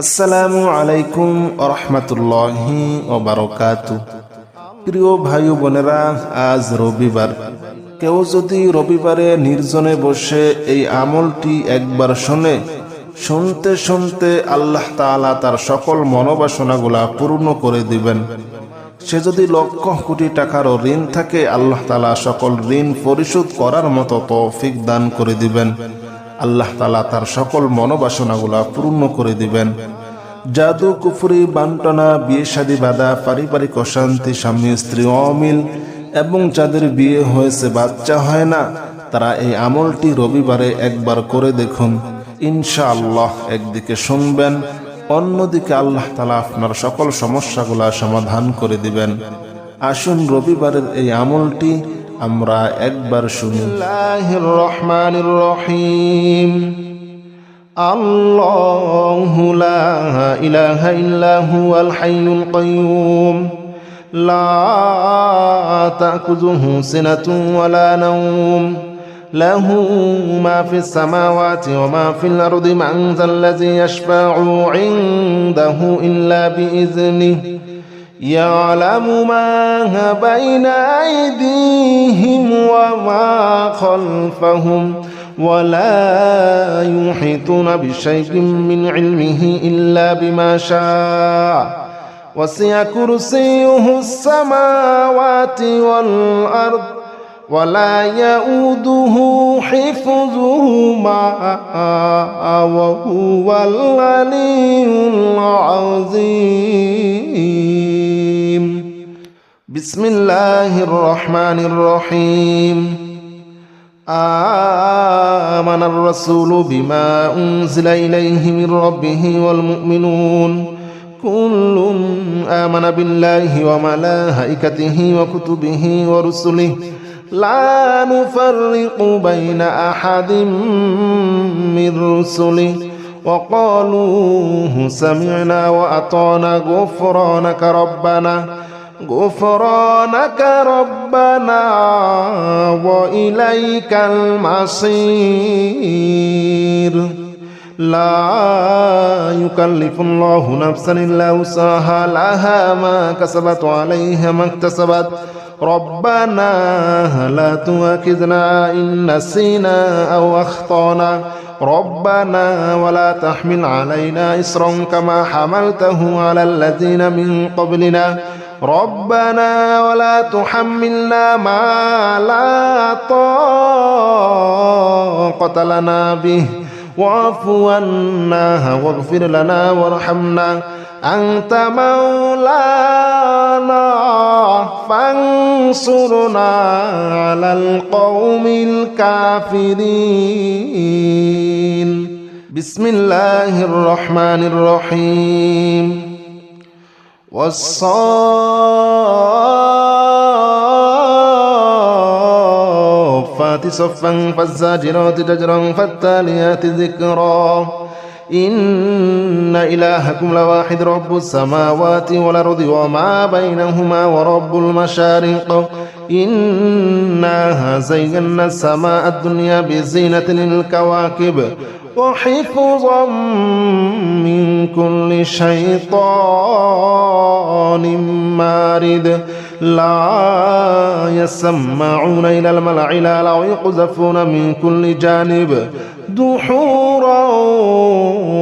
আসসালামু আলাইকুম রহমতুল্লাহি ওয়া বারাকাতুহু। প্রিয় ভাই বোনেরা, আজ রবিবার। কেউ যদি রবিবারে নির্জনে বসে এই আমলটি একবার শুনতে শুনতে আল্লাহ তাআলা তার সকল মনোবাসনাগুলা পূর্ণ করে দিবেন। সে যদি লক্ষ কোটি টাকারও ঋণ থাকে, আল্লাহ তাআলা সকল ঋণ পরিশোধ করার মতো তৌফিক দান করে দিবেন। আল্লাহ তাআলা তার সকল মনোবাসনাগুলা পূর্ণ করে দিবেন। জাদু, কুফরি, বান্টনা, বিয়ে শাদী বাঁধা, পারিবারিক অশান্তি, স্বামী স্ত্রী অমিল এবং যাদের বিয়ে হয়েছে বাচ্চা হয় না, তারা এই আমলটি রবিবারে একবার করে দেখুন। ইনশাআল্লাহ একদিকে শুনবেন, অন্যদিকে আল্লাহ তাআলা আপনার সকল সমস্যাগুলা সমাধান করে দিবেন। আসুন রবিবারের এই আমলটি আমরা একবার শুনি। বিসমিল্লাহির রহমানির রহিম। আল্লাহু লা ইলাহা ইল্লা হুয়াল হাইয়ুল কাইয়্যুম লা তা'খুযুহু সিনাতুন ওয়া লা নাওম লাহু মা ফিস সামাওয়াতি ওয়া মা ফিল আরদি মান যাল্লাযী ইয়াশফা'ু 'ইনদাহু ইল্লা বিইযনিহি يعلم ما بين أيديهم وما خلفهم ولا يحيطون بشيء من علمه إلا بما شاء وسع كرسيه السماوات والأرض ولا يؤوده حفظهما وهو العلي العظيم. بسم الله الرحمن الرحيم. آمن الرسول بما أنزل إليه من ربه والمؤمنون كل آمن بالله وملائكته وكتبه ورسله لا نفرق بين أحد من رسله وقالوا سمعنا وأطعنا غفرانك ربنا وإليك المصير. لا يكلف الله نفسا إلا وسعها لها ما كسبت وعليها ما اكتسبت ربنا لا تؤاخذنا إن نسينا أو أخطأنا ربنا ولا تحمل علينا إصرا كما حملته على الذين من قبلنا ربنا ولا تحملنا ما لا طاقة لنا به واعف عنا واغفر لنا وارحمنا أنت مولانا فانصرنا على القوم الكافرين. بسم الله الرحمن الرحيم. والصافات صفا فالزاجرات زجرا فالتاليات ذكرا إن إلهكم لواحد رب السماوات والأرض وما بينهما ورب المشارق إنا زينا السماء الدنيا بزينة للكواكب وحفظا من كل شيطان مارد لا يسمعون إلى الملأ الأعلى ويقذفون من كل جانب دحورا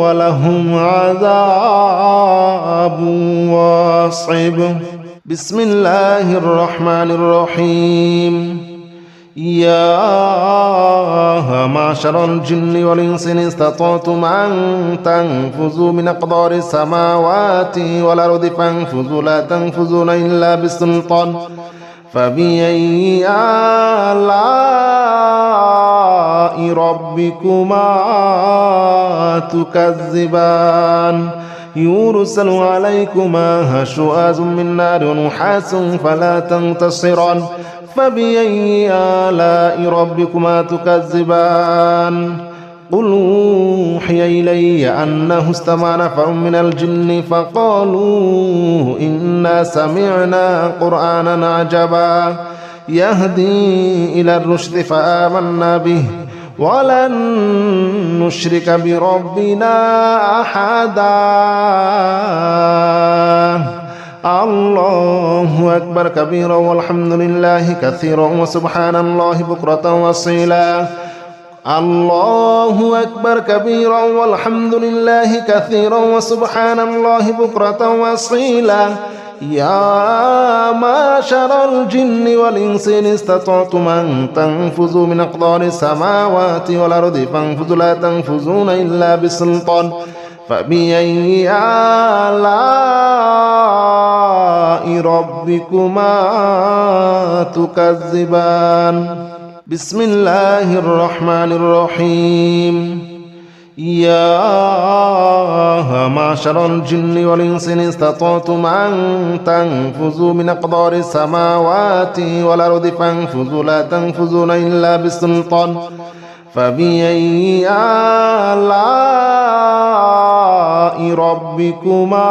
ولهم عذاب واصب. بسم الله الرحمن الرحيم. يا معشر الجن والإنس إن استطعتم أن تنفذوا من أقدار السماوات والأرض فانفذوا لا تنفذون إلا بسلطان فبأي آلاء ربكما تكذبان يرسل عليكما شواظ من نار ونحاس فلا تنتصران فبأي آلاء ربكما تكذبان قل أوحي إلي أنه استمع نفر من الجن فقالوا إنا سمعنا قرآنا عجبا يهدي إلى الرشد فآمنا به ولن نشرك بربنا أحدا الله أكبر كبيرا والحمد لله كثيرا وسبحان الله بكرة وأصيلا الله أكبر كبيرا والحمد لله كثيرا وسبحان الله بكرة وأصيلا يا معشر الجن والإنس إن استطعتم أن تنفذوا من أقطار السماوات والأرض فانفذوا لا تنفذون إلا بسلطان فبأي آلاء ربكما تكذبان بسم الله الرحمن الرحيم يا معشر الجن والإنس إن استطعتم أن تنفذوا من أقطار السماوات والأرض فانفذوا لا تنفذون إلا بسلطان فبأي آلاء ربكما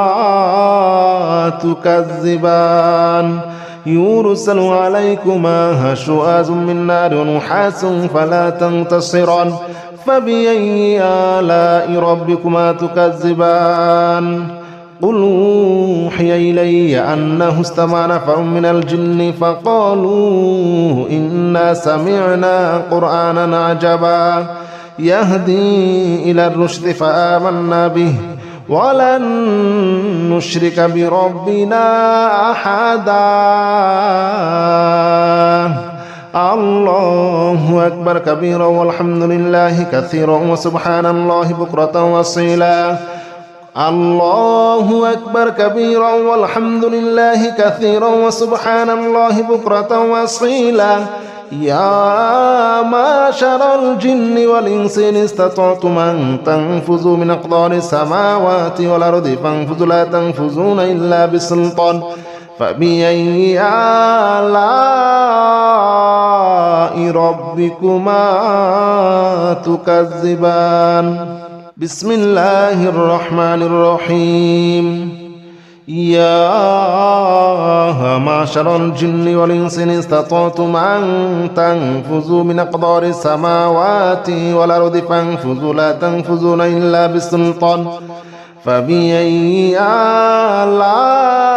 تكذبان يرسل عليكما شواظ من نار ونحاس فلا تنتصران فبأي آلاء ربكما تكذبان قل أوحي إلي أنه استمع نفر من الجن فقالوا إنا سمعنا قرآنا عجبا يهدي إلى الرشد فآمنا به ولن نشرك بربنا أحدا الله أكبر كبيرا والحمد لله كثيرا وسبحان الله بكرة وأصيلا الله أكبر كبيرا والحمد لله كثيرا وسبحان الله بكرة وأصيلا يا معشر الجن والإنس إن استطعتم أن تنفذوا من أقطار السماوات والأرض فانفذوا لا تنفذون إلا بسلطان فبأي آلاء ربكما تكذبان بسم الله الرحمن الرحيم يا معشر الجن والإنس إن استطعتم أن تنفذوا من أقطار السماوات والأرض فانفذوا لا تنفذون إلا بسلطان فبأي آلاء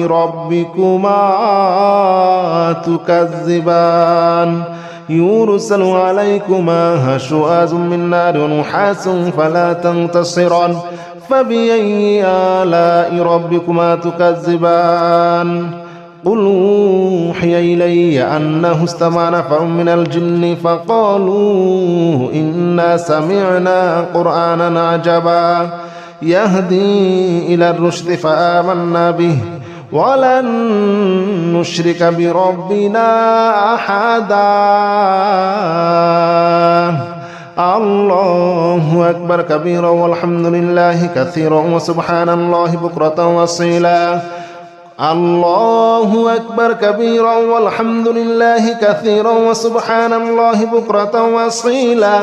ربكما تكذبان يرسل عليكما شواظ من نار ونحاس فلا تنتصران فبأي آلاء ربكما تكذبان قل أوحي إلي أنه استمع نفر من الجن فقالوا إنا سمعنا قرآنا عجبا يهدي إلى الرشد فآمنا به ولن نشرك بربنا أحدا الله أكبر كبيرا والحمد لله كثيرا وسبحان الله بكرة وأصيلا الله أكبر كبيرا والحمد لله كثيرا وسبحان الله بكرة وأصيلا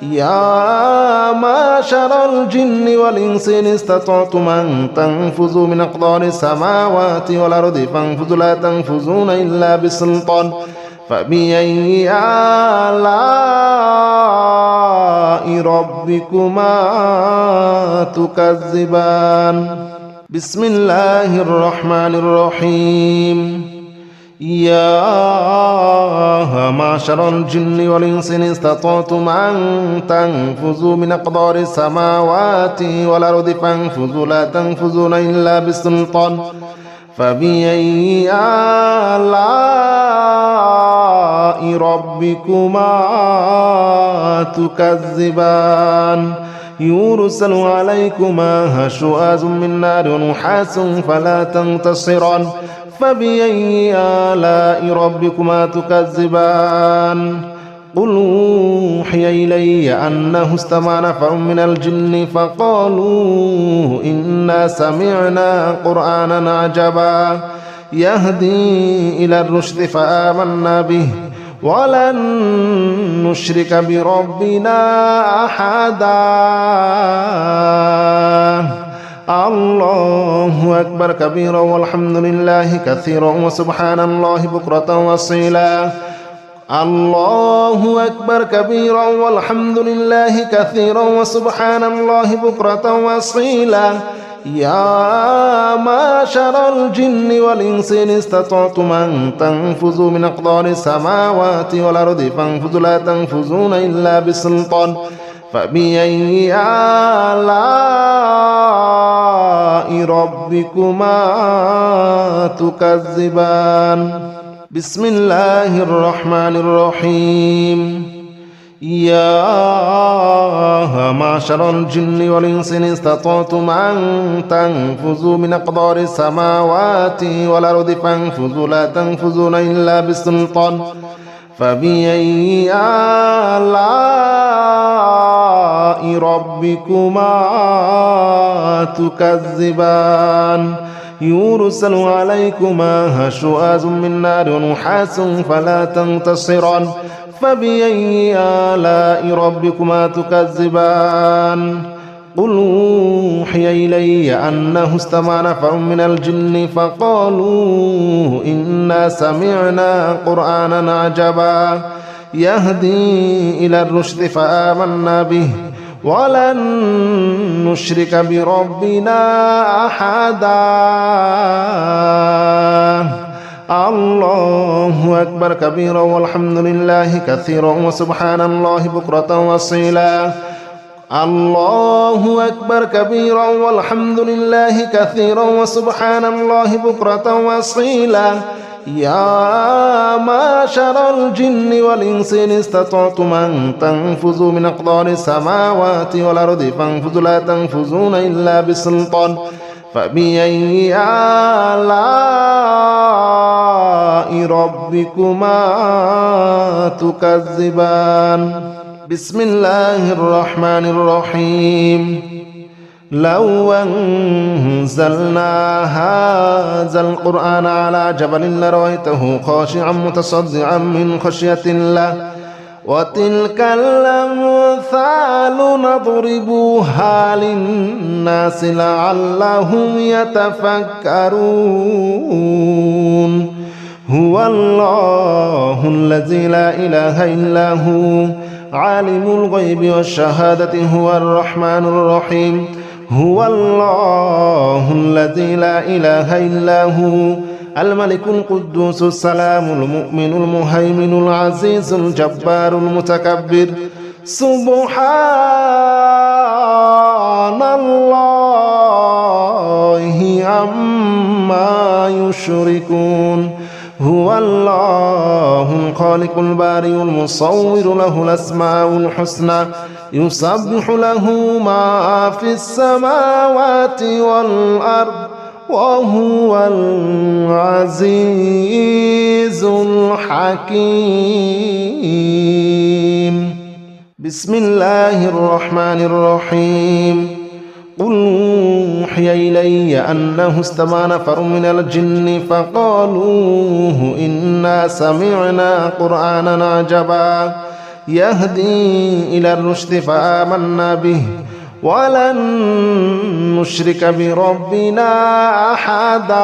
يا معشر الجن والإنس إن استطعتم أن تنفذوا من أقطار السماوات والأرض فانفذوا لا تنفذون إلا بسلطان فبأي آلاء ربكما تكذبان بسم الله الرحمن الرحيم يا معشر الجن والإنس إن استطعتم أن تنفذوا من أقطار السماوات والأرض فانفذوا لا تنفذون إلا بسلطان فبأي آلاء ربكما تكذبان يرسل عليكما شواظ من نار ونحاس فلا تنتصران فبأي آلاء ربكما تكذبان قل أوحي إلي أنه استمع نفر من الجن فقالوا إنا سمعنا قرآنا عجبا يهدي إلى الرشد فآمنا به ولن نشرك بربنا أحدا الله أكبر كبيرا والحمد لله كثيرا وسبحان الله بكرة وأصيلا الله أكبر كبيرا والحمد لله كثيرا وسبحان الله بكرة وأصيلا يا معشر الجن والإنس إن استطعتم أن تنفذوا من أقطار السماوات والأرض فانفذوا لا تنفذون إلا بسلطان فبأي آلاء ربكما تكذبان بسم الله الرحمن الرحيم يا معشر الجن والإنس إن استطعتم أن تنفذوا من أقطار السماوات والأرض فانفذوا لا تنفذون إلا بسلطان فبأي آلاء ربكما تكذبان يرسل عليكما شواظ من نار ونحاس فلا تنتصران فبأي آلاء ربكما تكذبان قل أوحي إلي أنه استمع نفر من الجن فقالوا إنا سمعنا قرآنا عجبا يهدي إلى الرشد فآمنا به ولن نشرك بربنا أحدا الله أكبر كبيرا والحمد لله كثيرا وسبحان الله بكرة وأصيلا الله أكبر كبيرا والحمد لله كثيرا وسبحان الله بكرة وأصيلا يا معشر الجن والإنس إن استطعتم أن تنفذوا من أقطار السماوات والأرض فانفذوا لا تنفذون إلا بسلطان فبأي آلاء ربكما تكذبان بسم الله الرحمن الرحيم لو أنزلنا هذا القرآن على جبل لرأيته خاشعا متصدعا من خشية الله وتلك الأمثال نضربها للناس لعلهم يتفكرون هو الله الذي لا إله إلا هو عالم الغيب والشهادة هو الرحمن الرحيم هو الله الذي لا إله إلا هو الملك القدوس السلام المؤمن المهيمن العزيز الجبار المتكبر سبحان الله عما يشركون هو الله الخالق البارئ المصور له الأسماء الحسنى يسبح له ما في السماوات والأرض وهو العزيز الحكيم بسم الله الرحمن الرحيم قل أوحي إلي أنه استمع نفر من الجن فقالوا إنا سمعنا قرآنا عجبا يهدي إلى الرشد فآمنا به ولن نشرك بربنا أحدا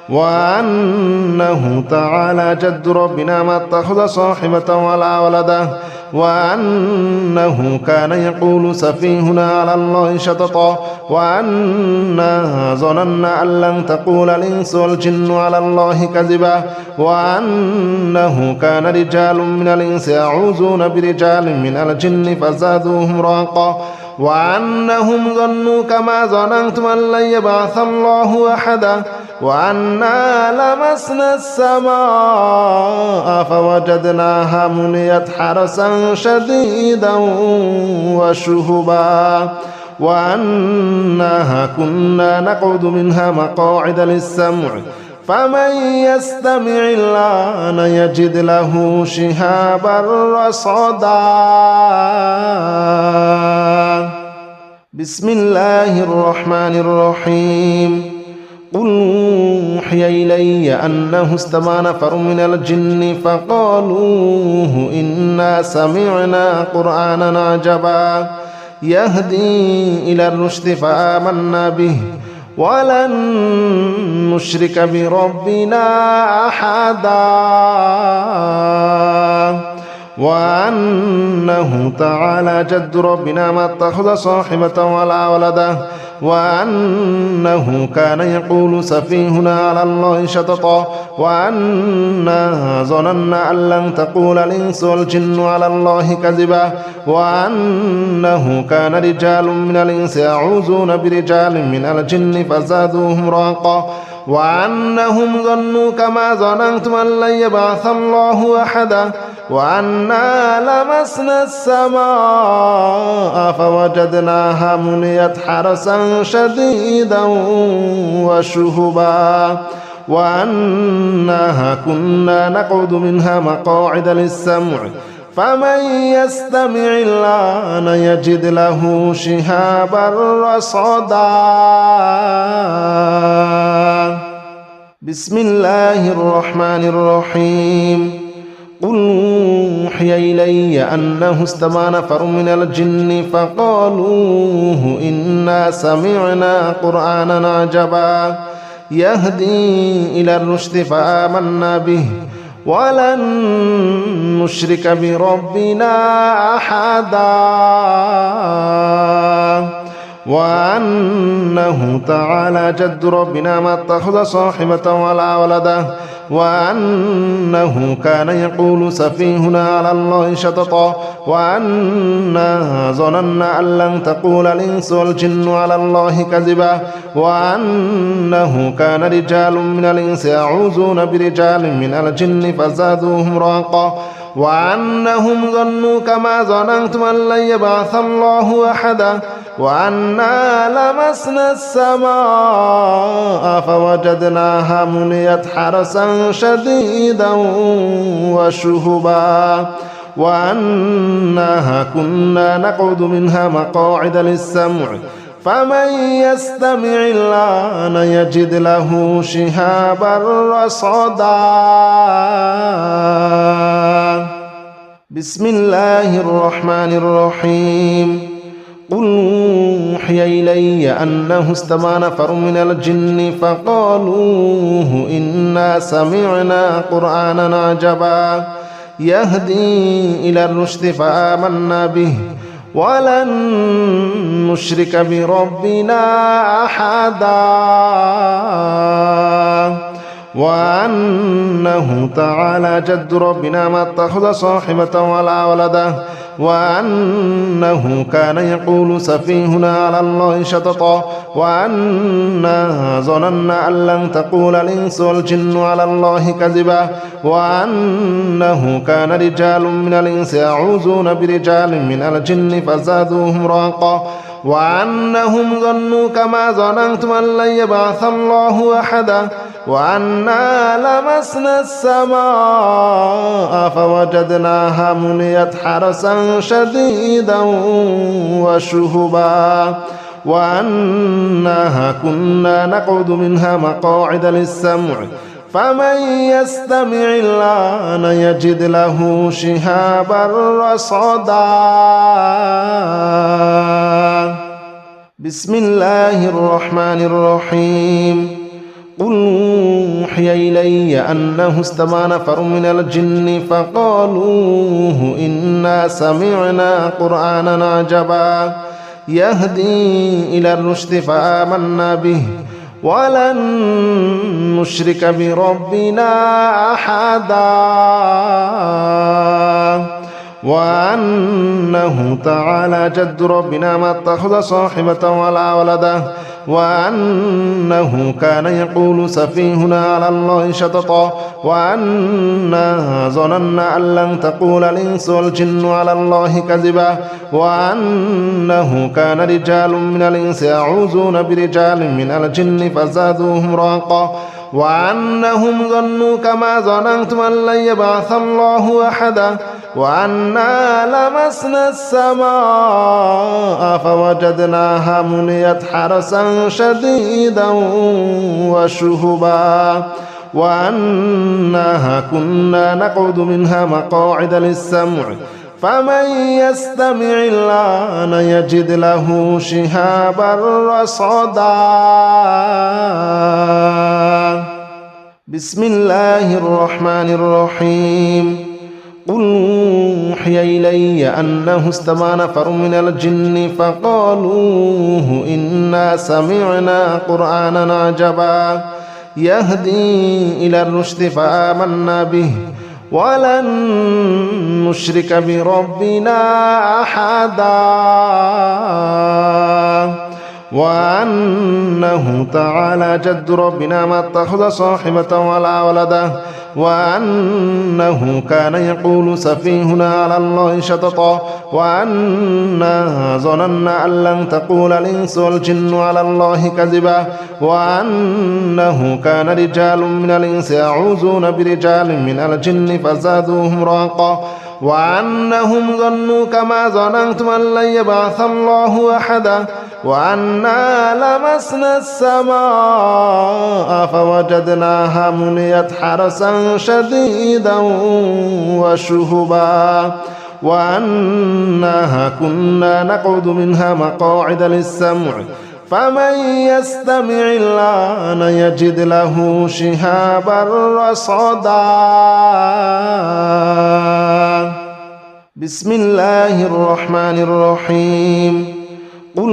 وأنه تعالى جد ربنا ما اتخذ صاحبة ولا ولدا وأنه كان يقول سفيهنا على الله شططا وأنا ظننا أن لن تقول الإنس والجن على الله كذبا وأنه كان رجال من الإنس يعوذون برجال من الجن فزادوهم رهقا وأنهم ظنوا كما ظننتم أن لن يبعث الله أحدا وأنا لمسنا السماء فوجدناها مليت حرسا شديدا وشهبا وأنها كنا نقعد منها مقاعد للسمع فمن يستمع الآن يجد له شهابا رصدا بسم الله الرحمن الرحيم قل أوحي إلي أنه استمع نفر من الجن فقالوا إنا سمعنا قرآنا عجبا يهدي إلى الرشد فآمنا به ولن نشرك بربنا أحدا وأنه تعالى جد ربنا ما اتخذ صاحبة ولا ولدا وأنه كان يقول سفيهنا على الله شططا وأنا ظننا أن لن تقول الإنس والجن على الله كذبا وأنه كان رجال من الإنس يعوذون برجال من الجن فزادوهم رهقا وأنهم ظنوا كما ظننتم أن لن يبعث الله أحدا وأنا لمسنا السماء فوجدناها مليت حرسا شديدا وشهبا وأنها كنا نقعد منها مقاعد للسمع فمن يستمع الآن يجد له شهابا رصدا بسم الله الرحمن الرحيم قل أوحي إلي أنه استمع نفر من الجن فقالوا إنا سمعنا قرآنا عجبا يهدي إلى الرشد فآمنا به ولن نشرك بربنا أحدا وأنه تعالى جد ربنا ما اتخذ صاحبة ولا ولدا وأنه كان يقول سفيهنا على الله شططا وأنا ظننا أن لن تقول الإنس والجن على الله كذبا وأنه كان رجال من الإنس يعوذون برجال من الجن فزادوهم رهقا وأنهم ظنوا كما ظننتم أن لن يبعث الله أحدا وأنا لمسنا السماء فوجدناها مليت حرسا شديدا وشهبا وأنها كنا نقعد منها مقاعد للسمع فمن يستمع الآن يجد له شهابا رصدا بسم الله الرحمن الرحيم قل أوحي إلي أنه استمع نفر من الجن فقالوا إنا سمعنا قرآنا عجبا يهدي إلى الرشد فآمنا به ولن نشرك بربنا أحدا وأنه تعالى جد ربنا ما اتخذ صاحبة ولا ولدا وأنه كان يقول سفيهنا على الله شططا وأنا ظننا أن لن تقول الإنس والجن على الله كذبا وأنه كان رجال من الإنس يعوذون برجال من الجن فزادوهم رهقا وأنهم ظنوا كما ظننتم أن لن يبعث الله أحدا وأنا لمسنا السماء فوجدناها مليت حرسا شديدا وشهبا وأنها كنا نقعد منها مقاعد للسمع فمن يستمع الآن يجد له شهابا رصدا بسم الله الرحمن الرحيم قل أوحي إلي أنه استمع نفر من الجن فقالوا إنا سمعنا قرآنا عجبا يهدي إلى الرشد فآمنا به ولن نشرك بربنا أحدا وأنه تعالى جد ربنا ما اتخذ صاحبة ولا ولدا وأنه كان يقول سفيهنا على الله شططا وأنا ظننا أن لن تقول الإنس والجن على الله كذبا وأنه كان رجال من الإنس يعوذون برجال من الجن فزادوهم رهقا وأنهم ظنوا كما ظننتم أن لن يبعث الله أحدا وأنا لمسنا السماء فوجدناها مليت حرسا شديدا وشهبا وأنها كنا نقعد منها مقاعد للسمع فمن يستمع الآن يجد له شهابا رصدا بسم الله الرحمن الرحيم قل أوحي إلي أنه استمع نفر من الجن فقالوا إنا سمعنا قرآنا عجبا يهدي إلى الرشد فآمنا به ولن نشرك بربنا أحدا وأنه تعالى جد ربنا ما اتخذ صاحبة ولا ولدا وأنه كان يقول سفيهنا على الله شططا وأنا ظننا أن لن تقول الإنس والجن على الله كذبا وأنه كان رجال من الإنس يعوذون برجال من الجن فزادوهم رهقا وأنهم ظنوا كما ظننتم أن لن يبعث الله أحدا وأنا لمسنا السماء فوجدناها مليت حرسا شديدا وشهبا وأنها كنا نقعد منها مقاعد للسمع فمن يستمع الآن يجد له شهابا رصدا بسم الله الرحمن الرحيم قل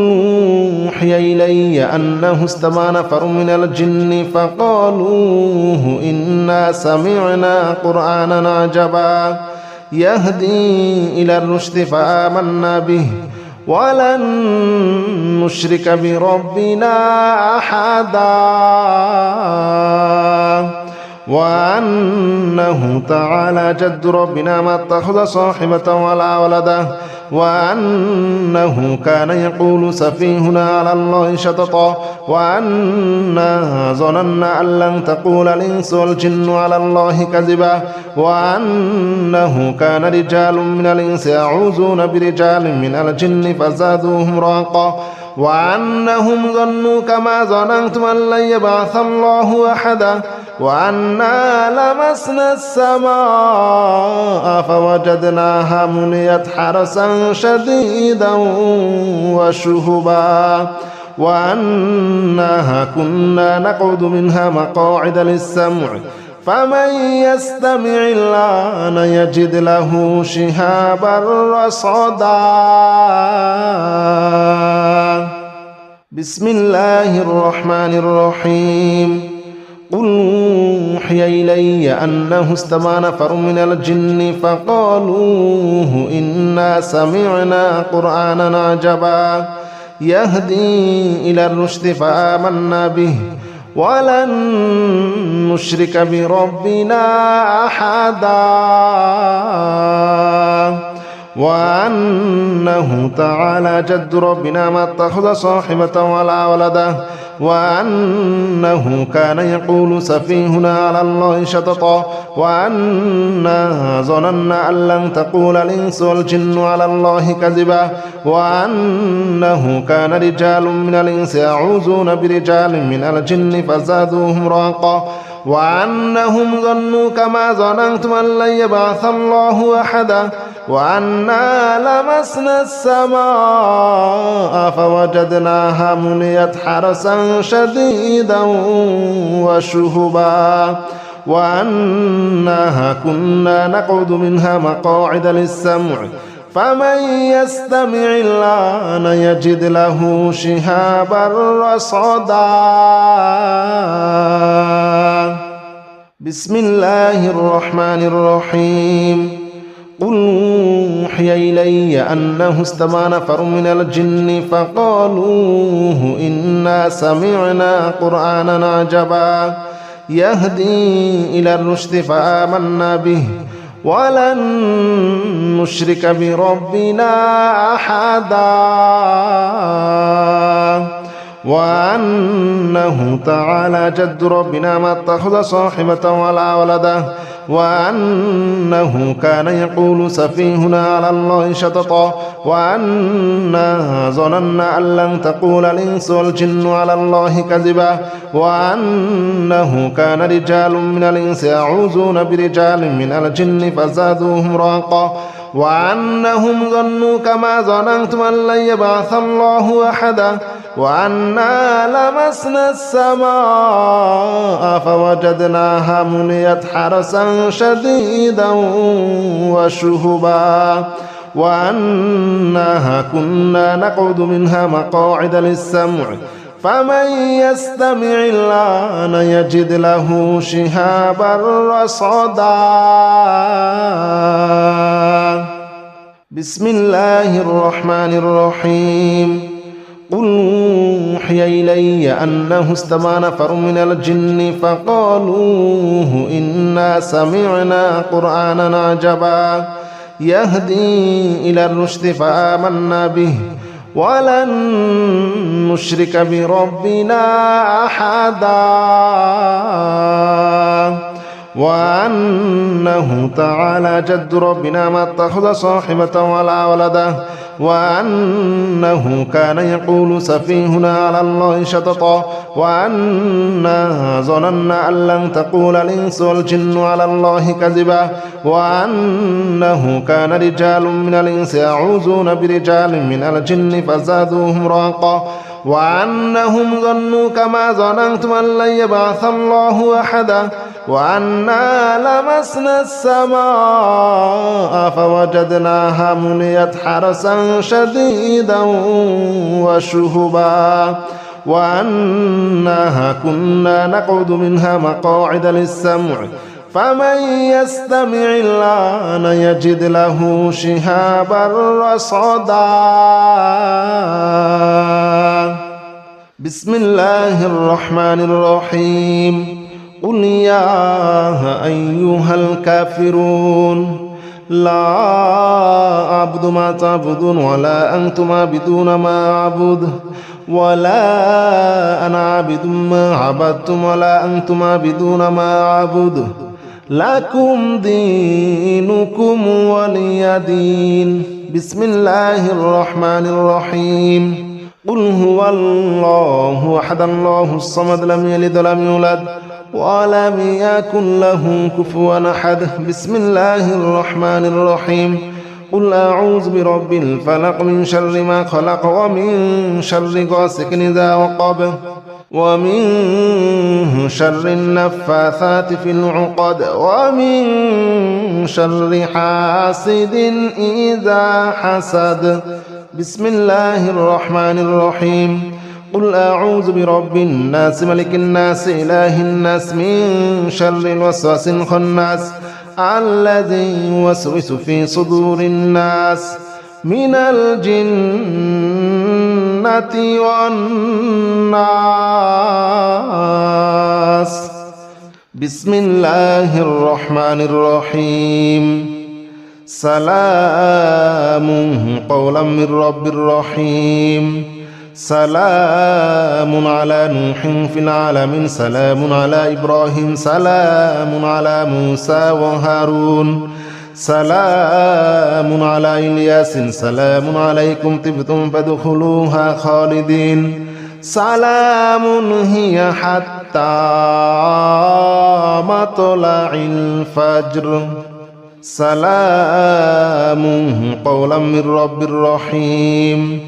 أوحي إلي أنه استمع نفر من الجن فقالوا إنا سمعنا قرآنا عجبا يهدي إلى الرشد فآمنا به ولن نشرك بربنا أحدا وأنه تعالى جد ربنا ما اتخذ صاحبة ولا ولدا وأنه كان يقول سفيهنا على الله شططا وأنا ظننا أن لن تقول الإنس والجن على الله كذبا وأنه كان رجال من الإنس يعوذون برجال من الجن فزادوهم رهقا وأنهم ظنوا كما ظننتم أن لن يبعث الله أحدا وأنا لمسنا السماء فوجدناها مليت حرسا شديدا وشهبا وأنها كنا نقعد منها مقاعد للسمع فمن يستمع الآن يجد له شهابا رصدا بسم الله الرحمن الرحيم قل أوحي إلي أنه استمع نفر من الجن فقالوا إنا سمعنا قرآنا عجبا يهدي إلى الرشد فآمنا به ولن نشرك بربنا أحدا وأنه تعالى جد ربنا ما اتخذ صاحبة ولا ولدا وأنه كان يقول سفيهنا على الله شططا وأنا ظننا أن لن تقول الإنس والجن على الله كذبا وأنه كان رجال من الإنس يعوذون برجال من الجن فزادوهم رهقا وأنهم ظنوا كما ظننتم أن لن يبعث الله أحدا وأنا لمسنا السماء فوجدناها مليت حرسا شديدا وشهبا وأنها كنا نقعد منها مقاعد للسمع فمن يستمع الآن يجد له شهابا رصدا بسم الله الرحمن الرحيم قل أوحي إلي أنه استمع نفر من الجن فقالوا إنا سمعنا قرآنا عجبا يهدي إلى الرشد فآمنا به ولن نشرك بربنا أحدا وأنه تعالى جد ربنا ما اتخذ صاحبة ولا ولدا وأنه كان يقول سفيهنا على الله شططا وأنا ظننا أن لن تقول الإنس والجن على الله كذبا وأنه كان رجال من الإنس يعوذون برجال من الجن فزادوهم رهقا وأنهم ظنوا كما ظننتم أن لن يبعث الله أحدا وأنا لمسنا السماء فوجدناها مليت حرسا شديدا وشهبا وأنها كنا نقعد منها مقاعد للسمع فمن يستمع الآن يجد له شهابا رصدا بسم الله الرحمن الرحيم قل أوحي إلي أنه استمع نفر من الجن فقالوا إنا سمعنا قرآنا عجبا يهدي إلى الرشد فآمنا به ولن نشرك بربنا أحدا وأنه تعالى جد ربنا ما اتخذ صاحبة ولا ولدا وأنه كان يقول سفيهنا على الله شططا وأنا ظننا أن لن تقول الإنس والجن على الله كذبا وأنه كان رجال من الإنس يعوذون برجال من الجن فزادوهم رهقا وأنهم ظنوا كما ظننتم أن لن يبعث الله أحدا وأنا لمسنا السماء فوجدناها مليت حرسا شديدا وشهبا وأنها كنا نقعد منها مقاعد للسمع فمن يستمع الآن يجد له شهابا رصدا بسم الله الرحمن الرحيم قل يا أيها الكافرون لا أعبد ما تعبدون ولا أنتم عابدون ما أعبد ولا أنا عابد ما عبدتم ولا أنتم عابدون ما أعبد لكم دينكم ولي دين بسم الله الرحمن الرحيم قل هو الله أحد الله الصمد لم يلد ولم يولد ولم يكن له كفوا أحد بسم الله الرحمن الرحيم قل أعوذ برب الفلق من شر ما خلق ومن شر غاسق إذا وقب ومن شر النفاثات في العقد ومن شر حاسد إذا حسد بسم الله الرحمن الرحيم قل أعوذ برب الناس ملك الناس إله الناس من شر الوسواس الخناس الذي يوسوس في صدور الناس من الجنة والناس بسم الله الرحمن الرحيم سلام قولا من رب رحيم سلام على نوح في العالمين سلام على إبراهيم سلام على موسى وهارون سلام على إلياس سلام عليكم طبتم فادخلوها خالدين سلام هي حتى مطلع الفجر سلام قولا من رب رحيم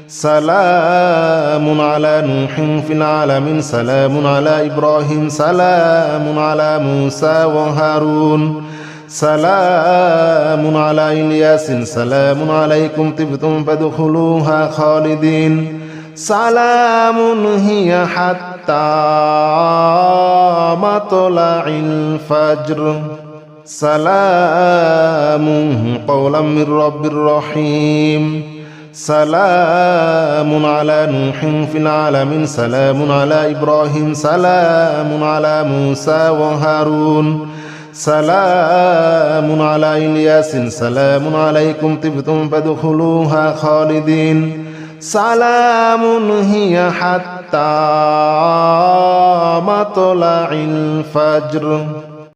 سلام على نوح في العالمين سلام على إبراهيم سلام على موسى وهارون سلام على إلياس سلام عليكم طبتم فادخلوها خالدين سلام هي حتى مطلع الفجر سلام قولا من رب رحيم سلام على نوح في العالمين سلام على إبراهيم سلام على موسى وهارون سلام على إلياس سلام عليكم طبتم فادخلوها خالدين سلام هي حتى مطلع الفجر